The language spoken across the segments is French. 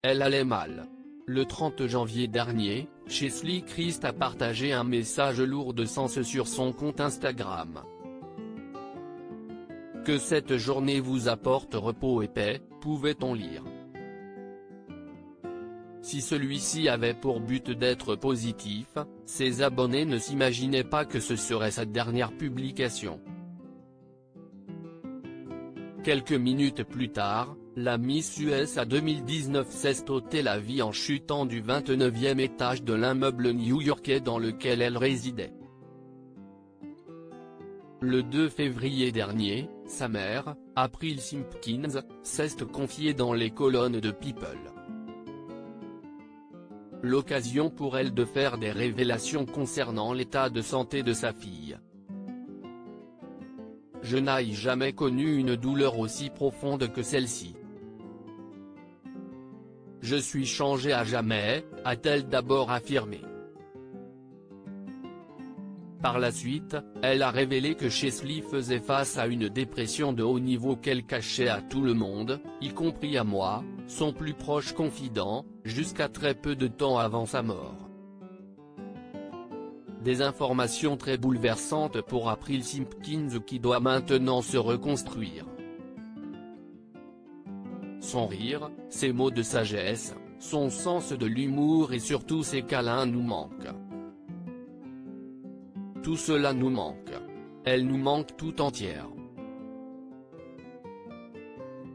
elle allait mal. Le 30 janvier dernier, Cheslie Kryst a partagé un message lourd de sens sur son compte Instagram. Que cette journée vous apporte repos et paix, pouvait-on lire. Si celui-ci avait pour but d'être positif, ses abonnés ne s'imaginaient pas que ce serait sa dernière publication. Quelques minutes plus tard, la Miss USA 2019 s'est ôté la vie en chutant du 29e étage de l'immeuble new-yorkais dans lequel elle résidait. Le 2 février dernier, sa mère, April Simpkins, s'est confiée dans les colonnes de People. L'occasion pour elle de faire des révélations concernant l'état de santé de sa fille. Je n'ai jamais connu une douleur aussi profonde que celle-ci. Je suis changée à jamais, a-t-elle d'abord affirmé. Par la suite, elle a révélé que Cheslie faisait face à une dépression de haut niveau qu'elle cachait à tout le monde, y compris à moi, son plus proche confident, jusqu'à très peu de temps avant sa mort. Des informations très bouleversantes pour April Simpkins qui doit maintenant se reconstruire. Son rire, ses mots de sagesse, son sens de l'humour et surtout ses câlins nous manquent. Tout cela nous manque. Elle nous manque tout entière.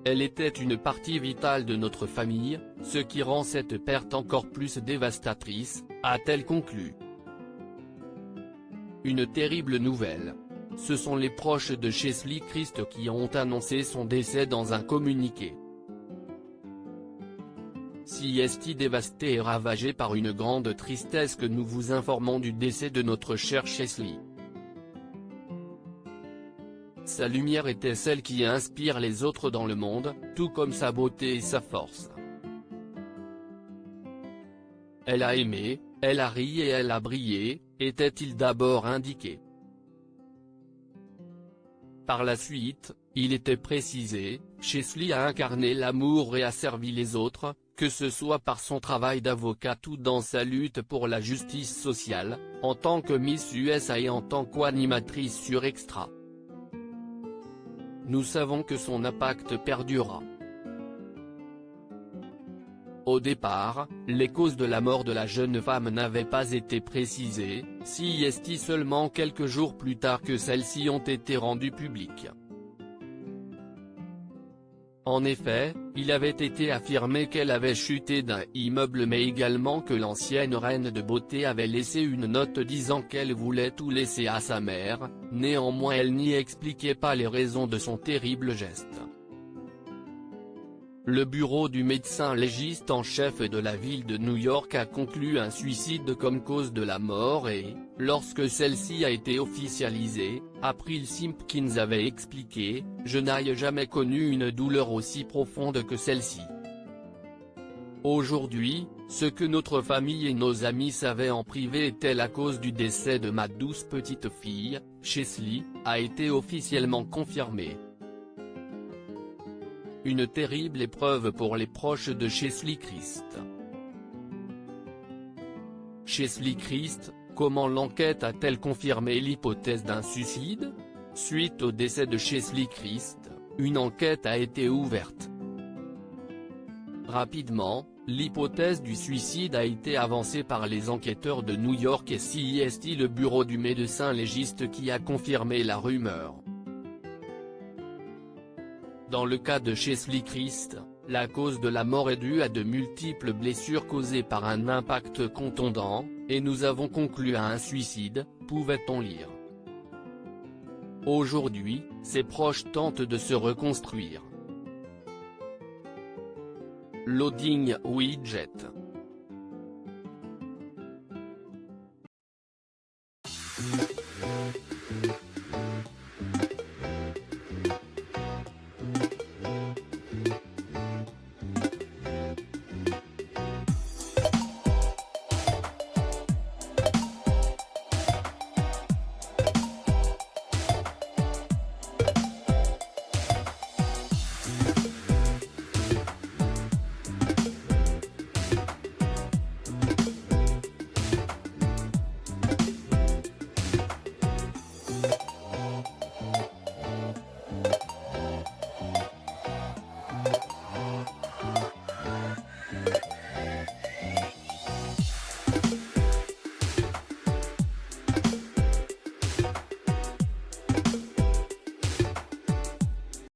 Elle était une partie vitale de notre famille, ce qui rend cette perte encore plus dévastatrice, a-t-elle conclu. Une terrible nouvelle. Ce sont les proches de Cheslie Kryst qui ont annoncé son décès dans un communiqué. CST dévasté et ravagé par une grande tristesse que nous vous informons du décès de notre chère Cheslie. Sa lumière était celle qui inspire les autres dans le monde, tout comme sa beauté et sa force. Elle a aimé, elle a ri et elle a brillé, était-il d'abord indiqué. Par la suite, il était précisé, Cheslie a incarné l'amour et a servi les autres, que ce soit par son travail d'avocate ou dans sa lutte pour la justice sociale, en tant que Miss USA et en tant qu'animatrice sur Extra. Nous savons que son impact perdurera. Au départ, les causes de la mort de la jeune femme n'avaient pas été précisées, CST seulement quelques jours plus tard que celles-ci ont été rendues publiques. En effet, il avait été affirmé qu'elle avait chuté d'un immeuble mais également que l'ancienne reine de beauté avait laissé une note disant qu'elle voulait tout laisser à sa mère, néanmoins elle n'y expliquait pas les raisons de son terrible geste. Le bureau du médecin légiste en chef de la ville de New York a conclu un suicide comme cause de la mort et, lorsque celle-ci a été officialisée, April Simpkins avait expliqué « Je n'ai jamais connu une douleur aussi profonde que celle-ci. Aujourd'hui, ce que notre famille et nos amis savaient en privé était la cause du décès de ma douce petite fille, Cheslie, a été officiellement confirmé. » Une terrible épreuve pour les proches de Cheslie Kryst. Cheslie Kryst, comment l'enquête a-t-elle confirmé l'hypothèse d'un suicide? Suite au décès de Cheslie Kryst, une enquête a été ouverte. Rapidement, l'hypothèse du suicide a été avancée par les enquêteurs de New York et CST, le bureau du médecin légiste qui a confirmé la rumeur. Dans le cas de Cheslie Kryst, la cause de la mort est due à de multiples blessures causées par un impact contondant, et nous avons conclu à un suicide, pouvait-on lire. Aujourd'hui, ses proches tentent de se reconstruire. Loading widget.